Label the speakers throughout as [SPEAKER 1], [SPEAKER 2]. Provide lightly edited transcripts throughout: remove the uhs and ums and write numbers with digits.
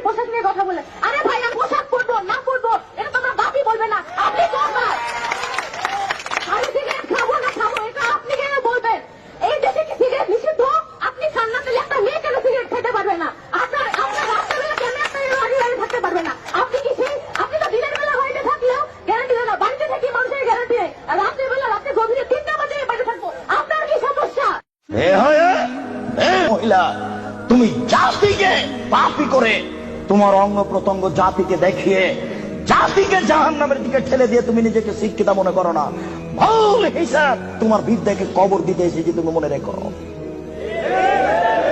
[SPEAKER 1] পোশাক নিয়ে কথা বলে। আরে ভাই, আমি পোশাক পরবো না পরবো এটা তো আমার বাপই বলবে না, আপনি বলবেন। আমি সিগারেট খাবো না খাবো এটা আপনি কেন বলবেন? এই দেশে কি সিগারেট নিষিদ্ধ? আপনি খান না, তাহলে একটা মেয়ে কেন সিগারেট খেতে পারবে না? আপনার রাত্রেবেলা কেন একটা বাড়ি থাকতে পারবে না? আপনি কি সেই, আপনি তো দিনের বেলা বাড়িতে থাকলেও গ্যারান্টি দেন না, বাড়িতে থাকি মানুষের গ্যারান্টি নেই, আর রাত্রেবেলা রাত্রে গভীরে 3টা বাজে বাড়িতে থাকবো, আপনার কি সমস্যা?
[SPEAKER 2] মহিলা, তুমি জাতিকে পাপী করে, তোমার অঙ্গ প্রত্যঙ্গ জাতিকে দেখিয়ে জাতিকে জাহান্নামের দিকে ঠেলে দিয়ে তুমি নিজেকে শিক্ষিত মনে করো না। ভুল হিসাব। তোমার বিদ্যাকে কবর দিতে এসেছি, তুমি মনে রেখো।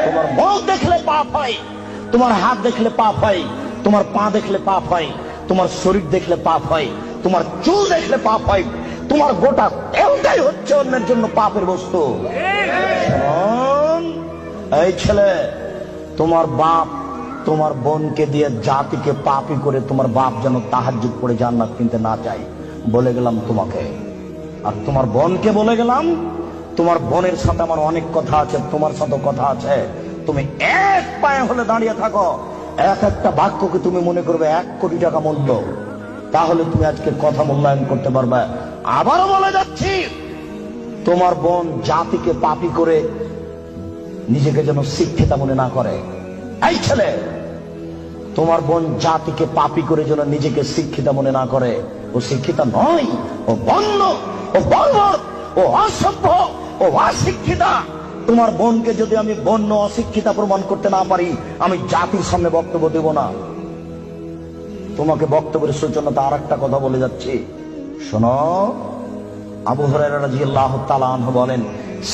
[SPEAKER 2] তোমার মুখ দেখলে পাপ হয়, তোমার হাত দেখলে পাপ হয়, তোমার পা দেখলে পাপ হয়, তোমার শরীর দেখলে পাপ হয়, তোমার চুল দেখলে পাপ হয়, তোমার গোটা দেহটাই হচ্ছে অন্যের জন্য পাপের বস্তু। এই ছেলে, তোমার বাপ তোমার বোনকে দিয়ে জাতিকে পাপী করে তোমার বাপ যেন তাহাজ্জুদ পড়ে জান্নাত কিনতে না চায়, বলে গেলাম তোমাকে। আর তোমার বোনকে বলে গেলাম, তোমার বোনের সাথে আমার অনেক কথা আছে, তোমার সাথে কথা আছে। তুমি এক পায়ে হলে দাঁড়িয়ে থাকো, এক একটা বাক্যকে তুমি মনে করবে 1 কোটি টাকা মূল্য, তাহলে তুমি আজকে কথা মূল্যায়ন করতে পারবে। আবারও বলে যাচ্ছি, তোমার বোন জাতিকে পাপী করে নিজেকে যেন শিক্ষিতা মনে না করে। এই ছেলে, তোমার বোন জাতিকে পাপী করে যেন নিজেকে শিক্ষিতা মনে না করে। ও শিক্ষিতা নয়, ও বন্য, ও বর্বর, ও অসভ্য, ও অশিক্ষিতা। তোমার বোনকে যদি আমি বন্য অশিক্ষিতা প্রমাণ করতে না পারি, আমি জাতির সামনে বক্তব্য দেব না। তোমাকে বক্তব্যের সূচনাতে আর একটা কথা বলে যাচ্ছি, শোনো। আবু হুরায়রা রাদিয়াল্লাহু তাআলা আনহু বলেন,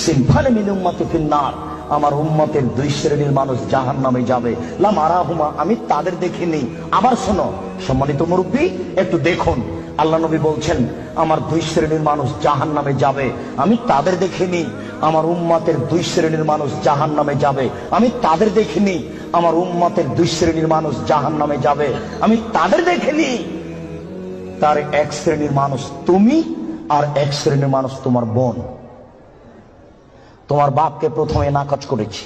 [SPEAKER 2] সিনফানে মিন উম্মতি ফিন্নার, আমার উম্মতের 2 শ্রেণীর মানুষ জাহান্নামে যাবে, লা মারাহুমা, আমি তাদের দেখিনি। আবার শোনো সম্মানিত মুরব্বী, একটু দেখুন, আল্লাহ নবী বলছেন আমার 2 শ্রেণীর মানুষ জাহান্নামে যাবে, আমি তাদের দেখিনি। আমার উম্মতের 2 শ্রেণীর মানুষ জাহান্নামে যাবে, আমি তাদের দেখিনি। আমার উম্মতের 2 শ্রেণীর মানুষ জাহান্নামে যাবে, আমি তাদের দেখিনি। তার 1 শ্রেণীর মানুষ তুমি, আর 1 শ্রেণীর মানুষ তোমার বোন। তোমার বাপকে প্রথমে নাকচ করেছি,